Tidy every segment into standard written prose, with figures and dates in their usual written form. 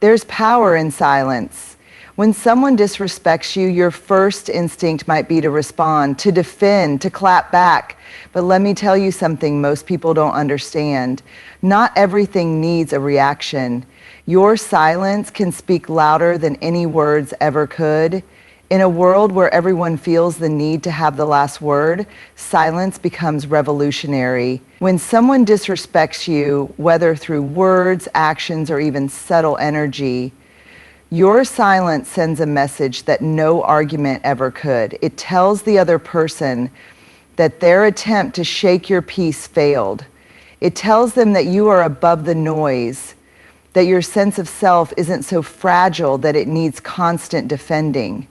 There's power in silence. When someone disrespects you, your first instinct might be to respond, to defend, to clap back. But let me tell you something most people don't understand. Not everything needs a reaction. Your silence can speak louder than any words ever could. In a world where everyone feels the need to have the last word, silence becomes revolutionary. When someone disrespects you, whether through words, actions, or even subtle energy, your silence sends a message that no argument ever could. It tells the other person that their attempt to shake your peace failed. It tells them that you are above the noise, that your sense of self isn't so fragile that it needs constant defending.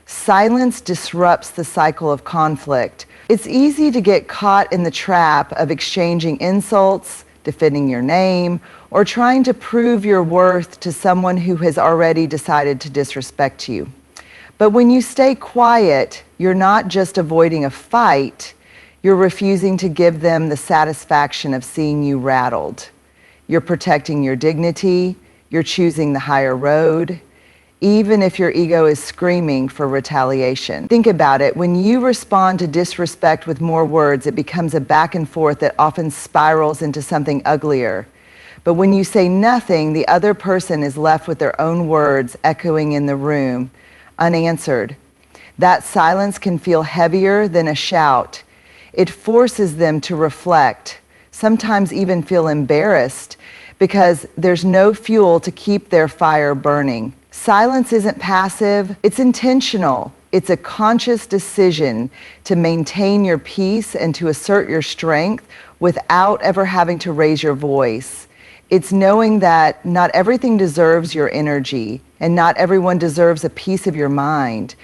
Silence disrupts the cycle of conflict. It's easy to get caught in the trap of exchanging insults, defending your name, or trying to prove your worth to someone who has already decided to disrespect you. But when you stay quiet, you're not just avoiding a fight, you're refusing to give them the satisfaction of seeing you rattled. You're protecting your dignity, you're choosing the higher road, even if your ego is screaming for retaliation. Think about it. When you respond to disrespect with more words, it becomes a back and forth that often spirals into something uglier. But when you say nothing, the other person is left with their own words echoing in the room, unanswered. That silence can feel heavier than a shout. It forces them to reflect, sometimes even feel embarrassed, because there's no fuel to keep their fire burning. Silence isn't passive, it's intentional. It's a conscious decision to maintain your peace and to assert your strength without ever having to raise your voice. It's knowing that not everything deserves your energy and not everyone deserves a piece of your mind.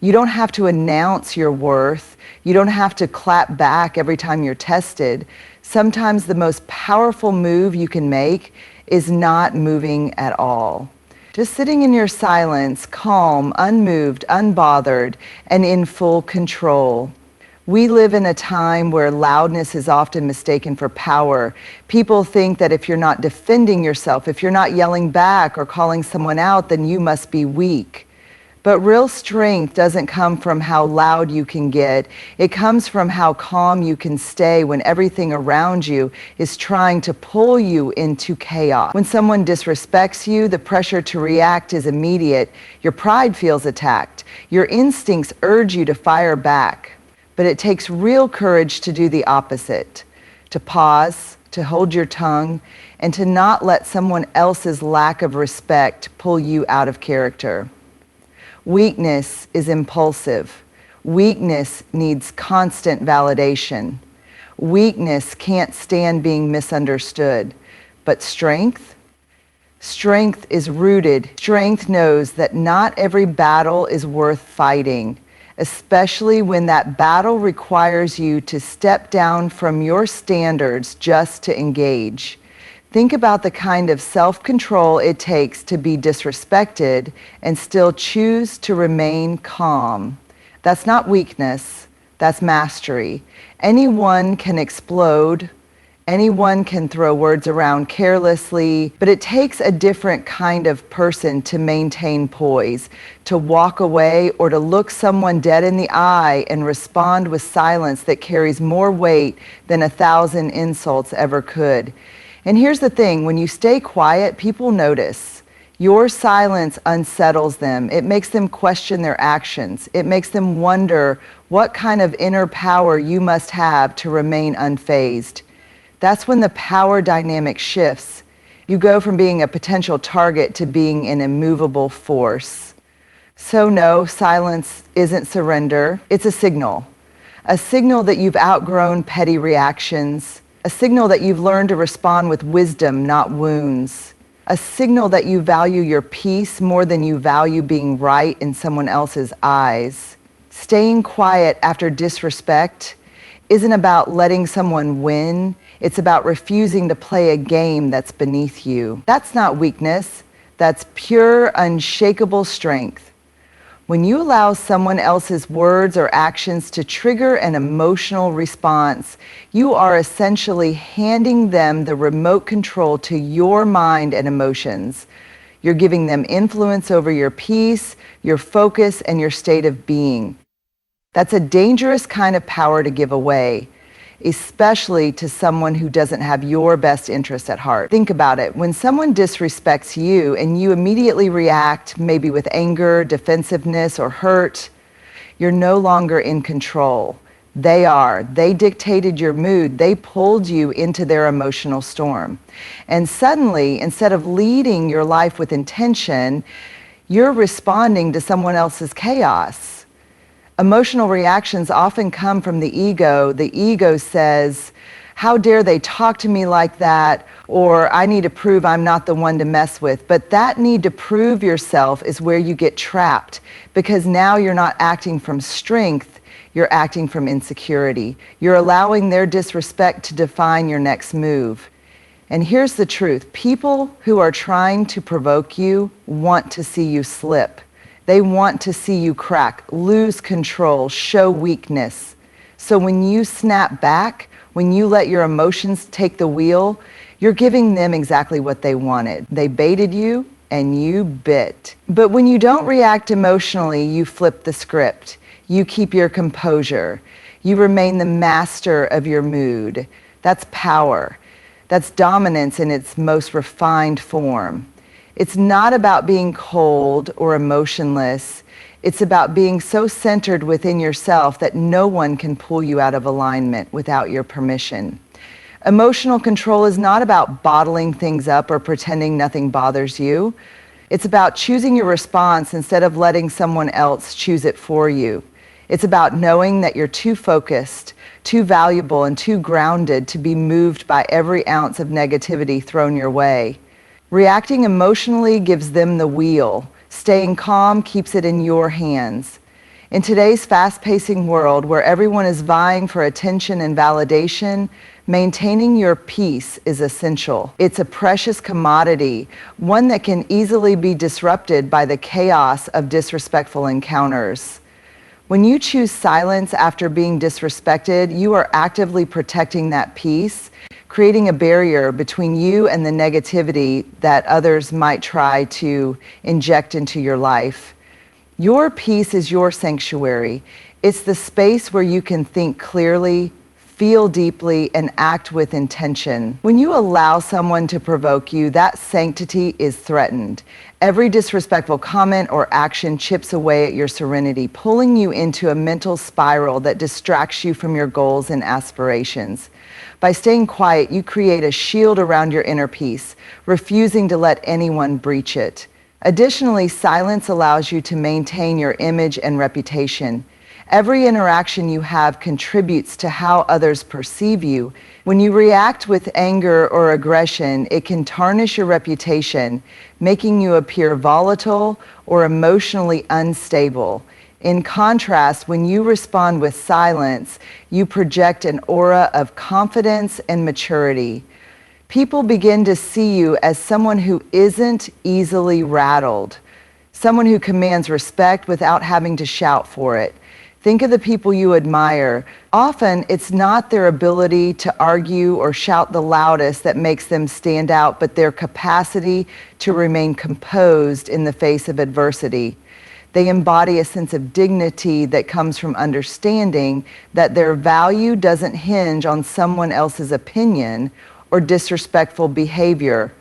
You don't have to announce your worth. You don't have to clap back every time you're tested. Sometimes the most powerful move you can make is not moving at all. Just sitting in your silence, calm, unmoved, unbothered, and in full control. We live in a time where loudness is often mistaken for power. People think that if you're not defending yourself, if you're not yelling back or calling someone out, then you must be weak. But real strength doesn't come from how loud you can get. It comes from how calm you can stay when everything around you is trying to pull you into chaos. When someone disrespects you, the pressure to react is immediate. Your pride feels attacked. Your instincts urge you to fire back. But it takes real courage to do the opposite, to pause, to hold your tongue, and to not let someone else's lack of respect pull you out of character. Weakness is impulsive. Weakness needs constant validation. Weakness can't stand being misunderstood. But strength? Strength is rooted. Strength knows that not every battle is worth fighting, especially when that battle requires you to step down from your standards just to engage. Think about the kind of self-control it takes to be disrespected and still choose to remain calm. That's not weakness, that's mastery. Anyone can explode, anyone can throw words around carelessly, but it takes a different kind of person to maintain poise, to walk away or to look someone dead in the eye and respond with silence that carries more weight than 1,000 insults ever could. And here's the thing, when you stay quiet, people notice. Your silence unsettles them. It makes them question their actions. It makes them wonder what kind of inner power you must have to remain unfazed. That's when the power dynamic shifts. You go from being a potential target to being an immovable force. So no, silence isn't surrender. It's a signal that you've outgrown petty reactions, a signal that you've learned to respond with wisdom, not wounds, a signal that you value your peace more than you value being right in someone else's eyes. Staying quiet after disrespect isn't about letting someone win. It's about refusing to play a game that's beneath you. That's not weakness. That's pure, unshakable strength. When you allow someone else's words or actions to trigger an emotional response, you are essentially handing them the remote control to your mind and emotions. You're giving them influence over your peace, your focus, and your state of being. That's a dangerous kind of power to give away, especially to someone who doesn't have your best interest at heart. Think about it. When someone disrespects you and you immediately react, maybe with anger, defensiveness, or hurt, you're no longer in control. They are. They dictated your mood. They pulled you into their emotional storm. And suddenly, instead of leading your life with intention, you're responding to someone else's chaos. Emotional reactions often come from the ego. The ego says, how dare they talk to me like that? Or I need to prove I'm not the one to mess with. But that need to prove yourself is where you get trapped, because now you're not acting from strength, you're acting from insecurity. You're allowing their disrespect to define your next move. And here's the truth. People who are trying to provoke you want to see you slip. They want to see you crack, lose control, show weakness. So when you snap back, when you let your emotions take the wheel, you're giving them exactly what they wanted. They baited you and you bit. But when you don't react emotionally, you flip the script. You keep your composure. You remain the master of your mood. That's power. That's dominance in its most refined form. It's not about being cold or emotionless. It's about being so centered within yourself that no one can pull you out of alignment without your permission. Emotional control is not about bottling things up or pretending nothing bothers you. It's about choosing your response instead of letting someone else choose it for you. It's about knowing that you're too focused, too valuable, and too grounded to be moved by every ounce of negativity thrown your way. Reacting emotionally gives them the wheel. Staying calm keeps it in your hands. In today's fast-pacing world where everyone is vying for attention and validation, maintaining your peace is essential. It's a precious commodity, one that can easily be disrupted by the chaos of disrespectful encounters. When you choose silence after being disrespected, you are actively protecting that peace, creating a barrier between you and the negativity that others might try to inject into your life. Your peace is your sanctuary. It's the space where you can think clearly, feel deeply, and act with intention. When you allow someone to provoke you, that sanctity is threatened. Every disrespectful comment or action chips away at your serenity, pulling you into a mental spiral that distracts you from your goals and aspirations. By staying quiet, you create a shield around your inner peace, refusing to let anyone breach it. Additionally, silence allows you to maintain your image and reputation. Every interaction you have contributes to how others perceive you. When you react with anger or aggression, it can tarnish your reputation, making you appear volatile or emotionally unstable. In contrast, when you respond with silence, you project an aura of confidence and maturity. People begin to see you as someone who isn't easily rattled, someone who commands respect without having to shout for it. Think of the people you admire. Often, it's not their ability to argue or shout the loudest that makes them stand out, but their capacity to remain composed in the face of adversity. They embody a sense of dignity that comes from understanding that their value doesn't hinge on someone else's opinion or disrespectful behavior.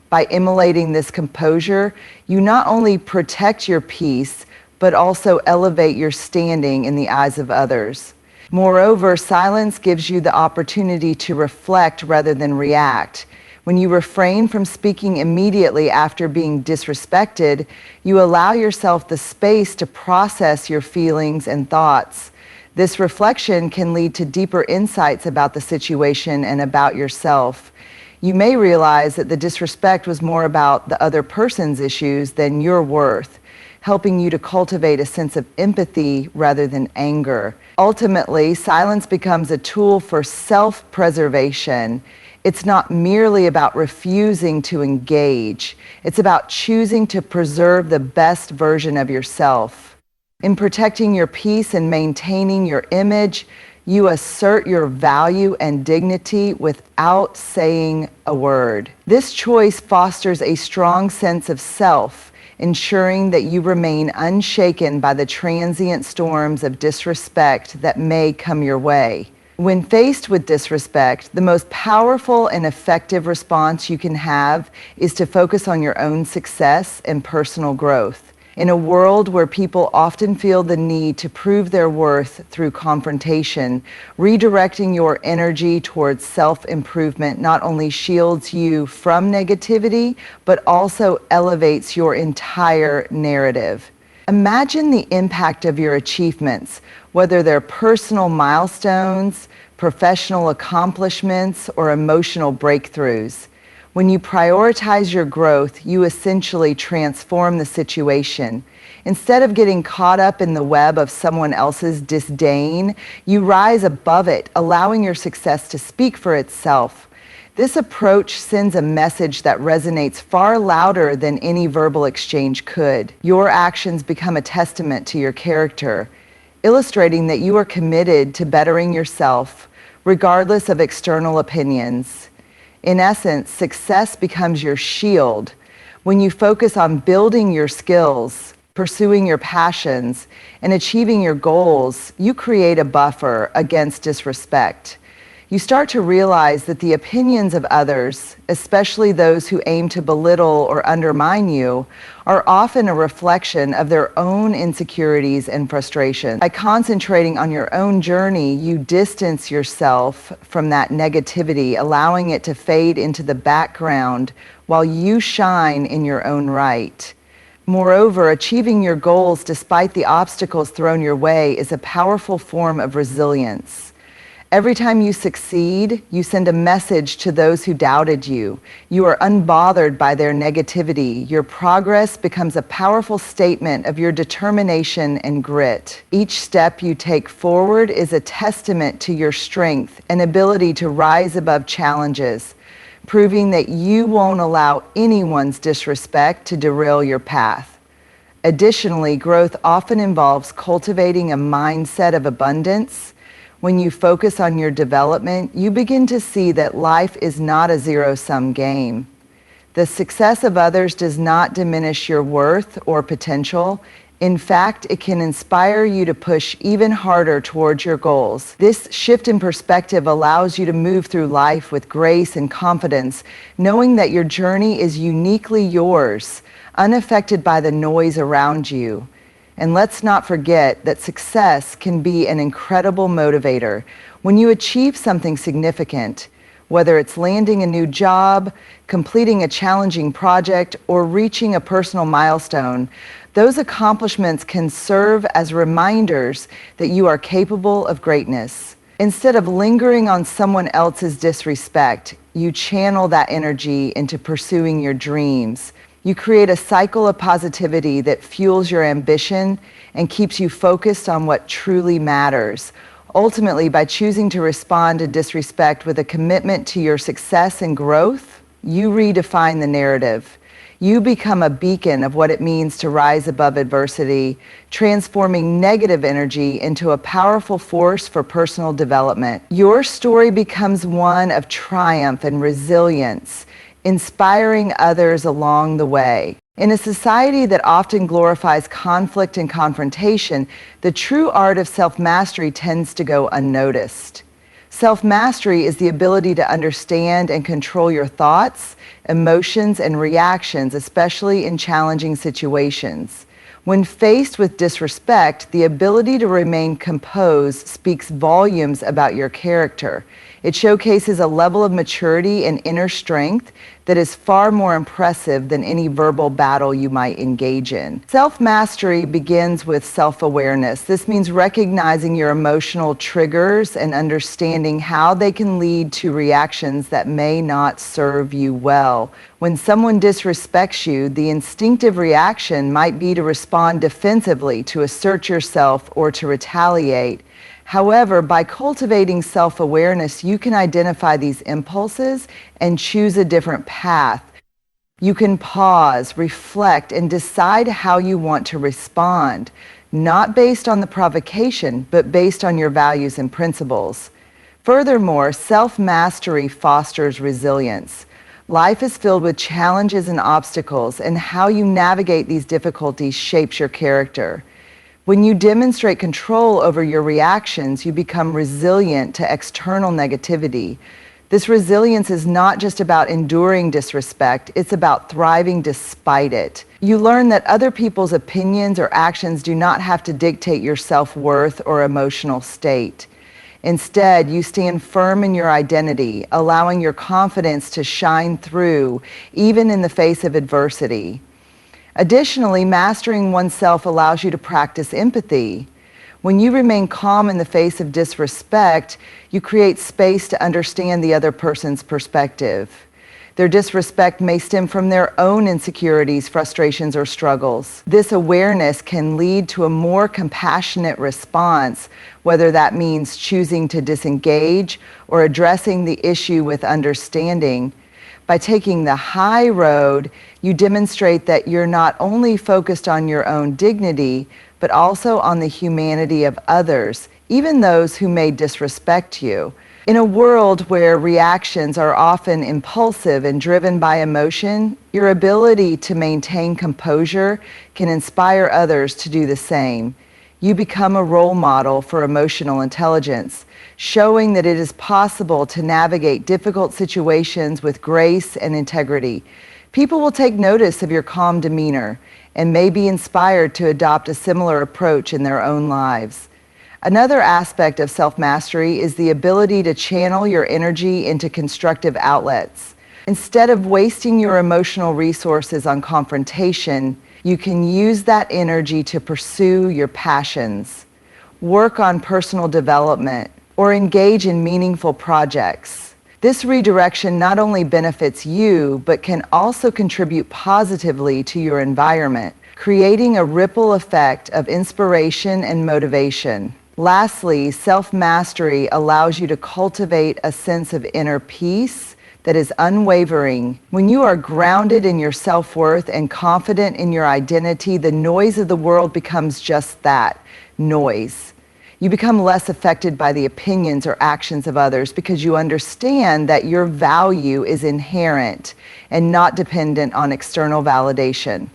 By emulating this composure, you not only protect your peace, but also elevate your standing in the eyes of others. Moreover, silence gives you the opportunity to reflect rather than react. When you refrain from speaking immediately after being disrespected, you allow yourself the space to process your feelings and thoughts. This reflection can lead to deeper insights about the situation and about yourself. You may realize that the disrespect was more about the other person's issues than your worth, helping you to cultivate a sense of empathy rather than anger. Ultimately, silence becomes a tool for self-preservation. It's not merely about refusing to engage. It's about choosing to preserve the best version of yourself. In protecting your peace and maintaining your image, You assert your value and dignity without saying a word. This choice fosters a strong sense of self, ensuring that you remain unshaken by the transient storms of disrespect that may come your way. When faced with disrespect, the most powerful and effective response you can have is to focus on your own success and personal growth. In a world where people often feel the need to prove their worth through confrontation, redirecting your energy towards self-improvement not only shields you from negativity, but also elevates your entire narrative. Imagine the impact of your achievements, whether they're personal milestones, professional accomplishments, or emotional breakthroughs. When you prioritize your growth, you essentially transform the situation. Instead of getting caught up in the web of someone else's disdain, you rise above it, allowing your success to speak for itself. This approach sends a message that resonates far louder than any verbal exchange could. Your actions become a testament to your character, illustrating that you are committed to bettering yourself, regardless of external opinions. In essence, success becomes your shield. When you focus on building your skills, pursuing your passions, and achieving your goals, you create a buffer against disrespect. You start to realize that the opinions of others, especially those who aim to belittle or undermine you, are often a reflection of their own insecurities and frustrations. By concentrating on your own journey, you distance yourself from that negativity, allowing it to fade into the background while you shine in your own right. Moreover, achieving your goals despite the obstacles thrown your way is a powerful form of resilience. Every time you succeed, you send a message to those who doubted you. You are unbothered by their negativity. Your progress becomes a powerful statement of your determination and grit. Each step you take forward is a testament to your strength and ability to rise above challenges, proving that you won't allow anyone's disrespect to derail your path. Additionally, growth often involves cultivating a mindset of abundance. When you focus on your development, you begin to see that life is not a zero-sum game. The success of others does not diminish your worth or potential. In fact, it can inspire you to push even harder towards your goals. This shift in perspective allows you to move through life with grace and confidence, knowing that your journey is uniquely yours, unaffected by the noise around you. And let's not forget that success can be an incredible motivator. When you achieve something significant, whether it's landing a new job, completing a challenging project, or reaching a personal milestone, those accomplishments can serve as reminders that you are capable of greatness. Instead of lingering on someone else's disrespect, you channel that energy into pursuing your dreams. You create a cycle of positivity that fuels your ambition and keeps you focused on what truly matters. Ultimately, by choosing to respond to disrespect with a commitment to your success and growth, you redefine the narrative. You become a beacon of what it means to rise above adversity, transforming negative energy into a powerful force for personal development. Your story becomes one of triumph and resilience, inspiring others along the way. In a society that often glorifies conflict and confrontation, the true art of self-mastery tends to go unnoticed. Self-mastery is the ability to understand and control your thoughts, emotions, and reactions, especially in challenging situations. When faced with disrespect, the ability to remain composed speaks volumes about your character. It showcases a level of maturity and inner strength that is far more impressive than any verbal battle you might engage in. Self-mastery begins with self-awareness. This means recognizing your emotional triggers and understanding how they can lead to reactions that may not serve you well. When someone disrespects you, the instinctive reaction might be to respond defensively, to assert yourself, or to retaliate. However, by cultivating self-awareness, you can identify these impulses and choose a different path. You can pause, reflect, and decide how you want to respond, not based on the provocation, but based on your values and principles. Furthermore, self-mastery fosters resilience. Life is filled with challenges and obstacles, and how you navigate these difficulties shapes your character. When you demonstrate control over your reactions, you become resilient to external negativity. This resilience is not just about enduring disrespect, it's about thriving despite it. You learn that other people's opinions or actions do not have to dictate your self-worth or emotional state. Instead, you stand firm in your identity, allowing your confidence to shine through, even in the face of adversity. Additionally, mastering oneself allows you to practice empathy. When you remain calm in the face of disrespect, you create space to understand the other person's perspective. Their disrespect may stem from their own insecurities, frustrations, or struggles. This awareness can lead to a more compassionate response, whether that means choosing to disengage or addressing the issue with understanding. By taking the high road, you demonstrate that you're not only focused on your own dignity, but also on the humanity of others, even those who may disrespect you. In a world where reactions are often impulsive and driven by emotion, your ability to maintain composure can inspire others to do the same. You become a role model for emotional intelligence, showing that it is possible to navigate difficult situations with grace and integrity. People will take notice of your calm demeanor and may be inspired to adopt a similar approach in their own lives. Another aspect of self-mastery is the ability to channel your energy into constructive outlets. Instead of wasting your emotional resources on confrontation, you can use that energy to pursue your passions, work on personal development, or engage in meaningful projects. This redirection not only benefits you, but can also contribute positively to your environment, creating a ripple effect of inspiration and motivation. Lastly, self-mastery allows you to cultivate a sense of inner peace that is unwavering. When you are grounded in your self-worth and confident in your identity, the noise of the world becomes just that, noise. You become less affected by the opinions or actions of others because you understand that your value is inherent and not dependent on external validation.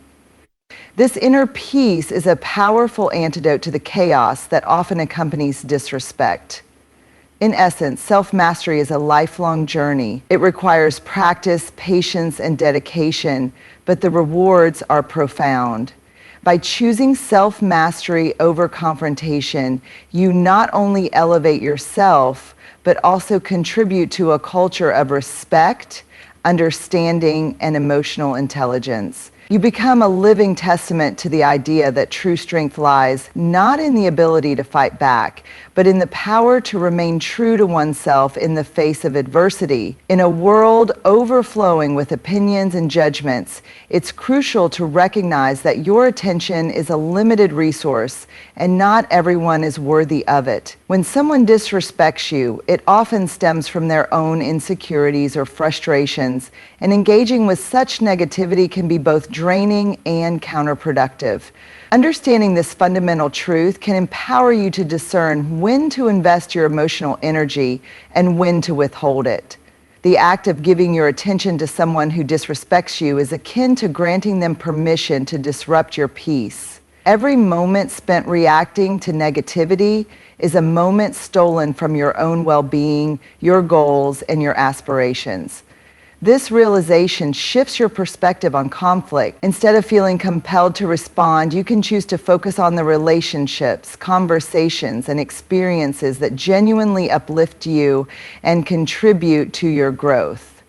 This inner peace is a powerful antidote to the chaos that often accompanies disrespect. In essence, self-mastery is a lifelong journey. It requires practice, patience, and dedication, but the rewards are profound. By choosing self-mastery over confrontation, you not only elevate yourself, but also contribute to a culture of respect, understanding, and emotional intelligence. You become a living testament to the idea that true strength lies not in the ability to fight back, but in the power to remain true to oneself in the face of adversity. In a world overflowing with opinions and judgments, it's crucial to recognize that your attention is a limited resource and not everyone is worthy of it. When someone disrespects you, it often stems from their own insecurities or frustrations, and engaging with such negativity can be both draining and counterproductive. Understanding this fundamental truth can empower you to discern when to invest your emotional energy and when to withhold it. The act of giving your attention to someone who disrespects you is akin to granting them permission to disrupt your peace. Every moment spent reacting to negativity is a moment stolen from your own well-being, your goals, and your aspirations. This realization shifts your perspective on conflict. Instead of feeling compelled to respond, you can choose to focus on the relationships, conversations, and experiences that genuinely uplift you and contribute to your growth.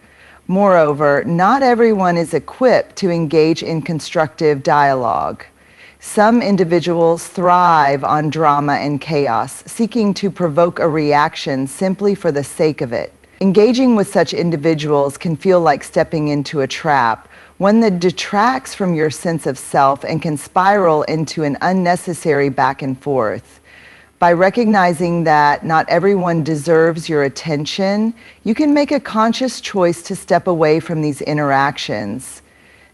Moreover, not everyone is equipped to engage in constructive dialogue. Some individuals thrive on drama and chaos, seeking to provoke a reaction simply for the sake of it. Engaging with such individuals can feel like stepping into a trap, one that detracts from your sense of self and can spiral into an unnecessary back and forth. By recognizing that not everyone deserves your attention, you can make a conscious choice to step away from these interactions.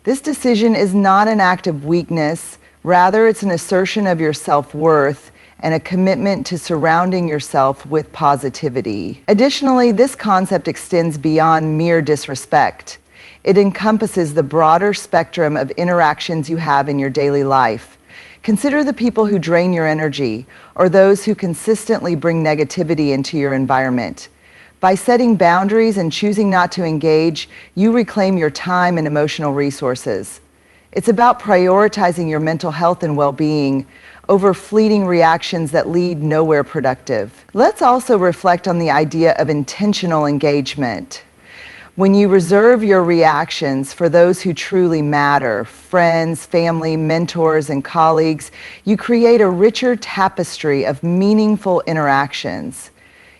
This decision is not an act of weakness. Rather, it's an assertion of your self-worth and a commitment to surrounding yourself with positivity. Additionally, this concept extends beyond mere disrespect. It encompasses the broader spectrum of interactions you have in your daily life. Consider the people who drain your energy or those who consistently bring negativity into your environment. By setting boundaries and choosing not to engage, you reclaim your time and emotional resources. It's about prioritizing your mental health and well-being over fleeting reactions that lead nowhere productive. Let's also reflect on the idea of intentional engagement. When you reserve your reactions for those who truly matter, friends, family, mentors, and colleagues, you create a richer tapestry of meaningful interactions.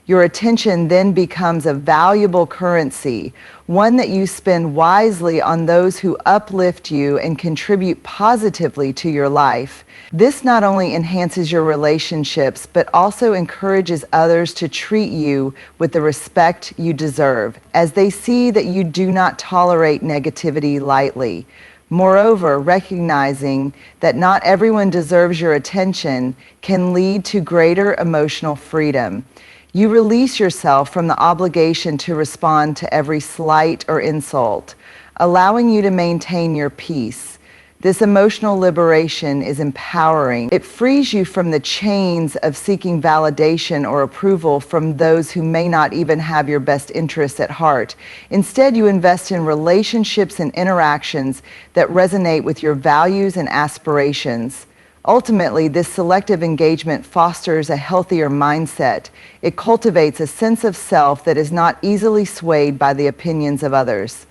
Your attention then becomes a valuable currency, one that you spend wisely on those who uplift you and contribute positively to your life. This not only enhances your relationships, but also encourages others to treat you with the respect you deserve, as they see that you do not tolerate negativity lightly. Moreover, recognizing that not everyone deserves your attention can lead to greater emotional freedom. You release yourself from the obligation to respond to every slight or insult, allowing you to maintain your peace. This emotional liberation is empowering. It frees you from the chains of seeking validation or approval from those who may not even have your best interests at heart. Instead, you invest in relationships and interactions that resonate with your values and aspirations. Ultimately, this selective engagement fosters a healthier mindset. It cultivates a sense of self that is not easily swayed by the opinions of others.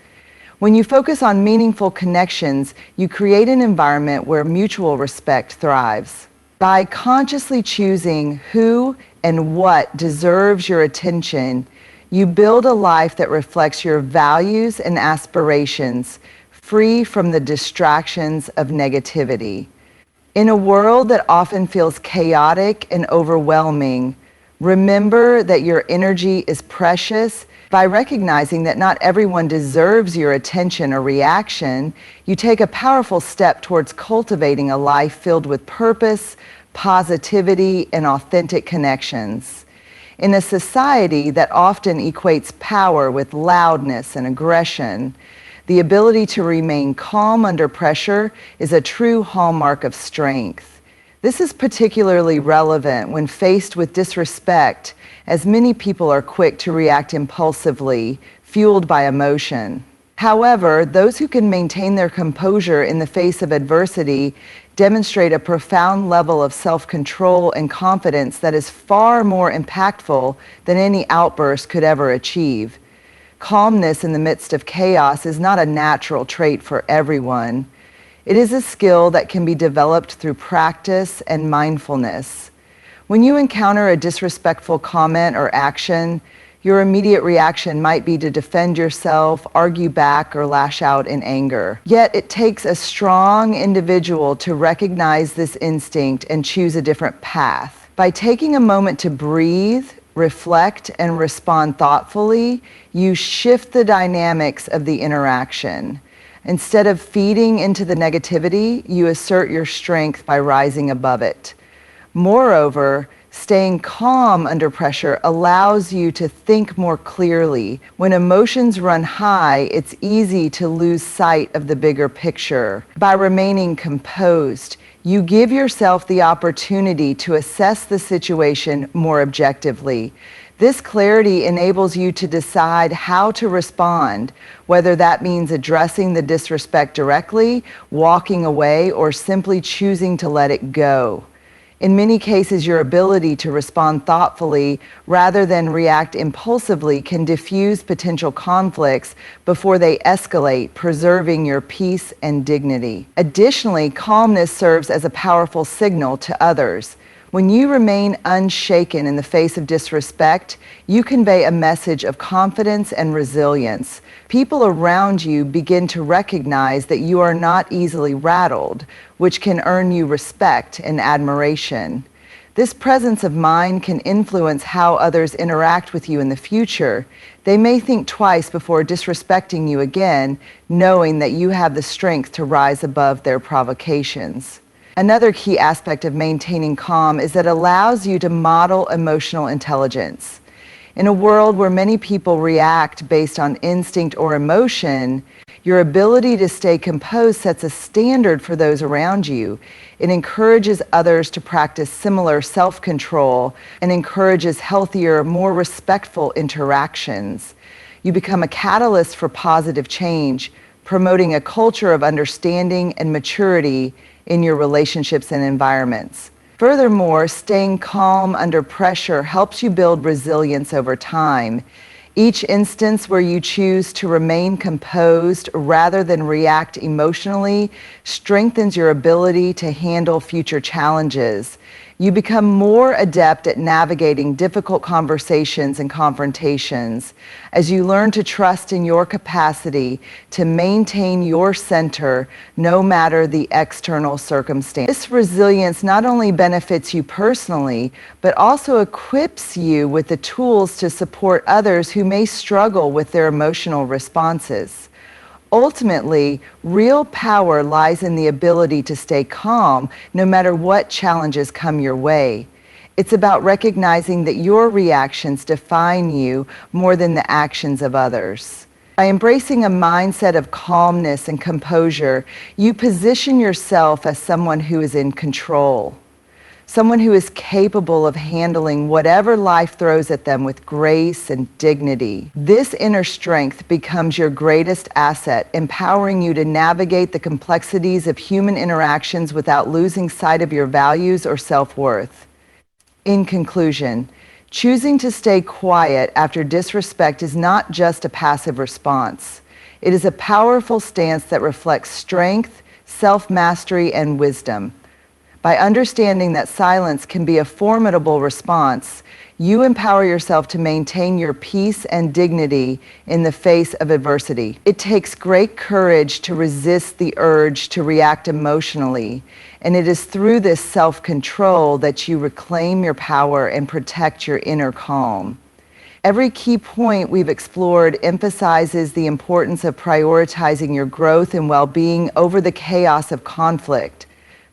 When you focus on meaningful connections, you create an environment where mutual respect thrives. By consciously choosing who and what deserves your attention, you build a life that reflects your values and aspirations, free from the distractions of negativity. In a world that often feels chaotic and overwhelming, remember that your energy is precious. By recognizing that not everyone deserves your attention or reaction, you take a powerful step towards cultivating a life filled with purpose, positivity, and authentic connections. In a society that often equates power with loudness and aggression, the ability to remain calm under pressure is a true hallmark of strength. This is particularly relevant when faced with disrespect, as many people are quick to react impulsively, fueled by emotion. However, those who can maintain their composure in the face of adversity demonstrate a profound level of self-control and confidence that is far more impactful than any outburst could ever achieve. Calmness in the midst of chaos is not a natural trait for everyone. It is a skill that can be developed through practice and mindfulness. When you encounter a disrespectful comment or action, your immediate reaction might be to defend yourself, argue back, or lash out in anger. Yet it takes a strong individual to recognize this instinct and choose a different path. By taking a moment to breathe, reflect, and respond thoughtfully, you shift the dynamics of the interaction. Instead of feeding into the negativity, you assert your strength by rising above it. Moreover, staying calm under pressure allows you to think more clearly. When emotions run high, it's easy to lose sight of the bigger picture. By remaining composed, you give yourself the opportunity to assess the situation more objectively. This clarity enables you to decide how to respond, whether that means addressing the disrespect directly, walking away, or simply choosing to let it go. In many cases, your ability to respond thoughtfully rather than react impulsively can diffuse potential conflicts before they escalate, preserving your peace and dignity. Additionally, calmness serves as a powerful signal to others. When you remain unshaken in the face of disrespect, you convey a message of confidence and resilience. People around you begin to recognize that you are not easily rattled, which can earn you respect and admiration. This presence of mind can influence how others interact with you in the future. They may think twice before disrespecting you again, knowing that you have the strength to rise above their provocations. Another key aspect of maintaining calm is that it allows you to model emotional intelligence. In a world where many people react based on instinct or emotion, your ability to stay composed sets a standard for those around you. It encourages others to practice similar self-control and encourages healthier, more respectful interactions. You become a catalyst for positive change, promoting a culture of understanding and maturity in your relationships and environments. Furthermore, staying calm under pressure helps you build resilience over time. Each instance where you choose to remain composed rather than react emotionally strengthens your ability to handle future challenges. You become more adept at navigating difficult conversations and confrontations as you learn to trust in your capacity to maintain your center no matter the external circumstance. This resilience not only benefits you personally, but also equips you with the tools to support others who may struggle with their emotional responses. Ultimately, real power lies in the ability to stay calm no matter what challenges come your way. It's about recognizing that your reactions define you more than the actions of others. By embracing a mindset of calmness and composure, you position yourself as someone who is in control. Someone who is capable of handling whatever life throws at them with grace and dignity. This inner strength becomes your greatest asset, empowering you to navigate the complexities of human interactions without losing sight of your values or self-worth. In conclusion, choosing to stay quiet after disrespect is not just a passive response. It is a powerful stance that reflects strength, self-mastery, and wisdom. By understanding that silence can be a formidable response, you empower yourself to maintain your peace and dignity in the face of adversity. It takes great courage to resist the urge to react emotionally, and it is through this self-control that you reclaim your power and protect your inner calm. Every key point we've explored emphasizes the importance of prioritizing your growth and well-being over the chaos of conflict.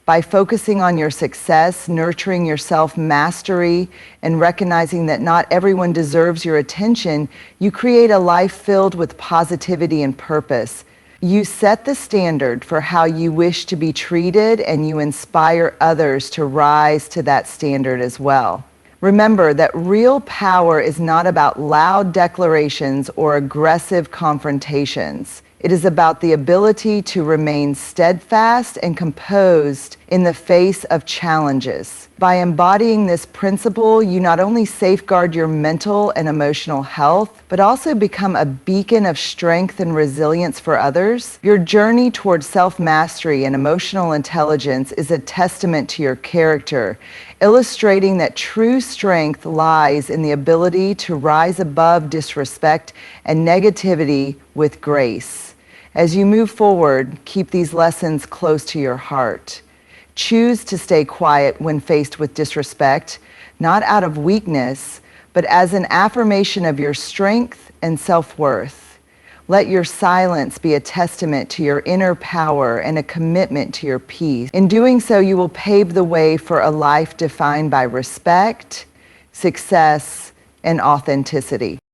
By focusing on your success, nurturing your self-mastery, and recognizing that not everyone deserves your attention, you create a life filled with positivity and purpose. You set the standard for how you wish to be treated, and you inspire others to rise to that standard as well. Remember that real power is not about loud declarations or aggressive confrontations. It is about the ability to remain steadfast and composed in the face of challenges. By embodying this principle, you not only safeguard your mental and emotional health, but also become a beacon of strength and resilience for others. Your journey towards self-mastery and emotional intelligence is a testament to your character, illustrating that true strength lies in the ability to rise above disrespect and negativity with grace. As you move forward, keep these lessons close to your heart. Choose to stay quiet when faced with disrespect, not out of weakness, but as an affirmation of your strength and self-worth. Let your silence be a testament to your inner power and a commitment to your peace. In doing so, you will pave the way for a life defined by respect, success, and authenticity.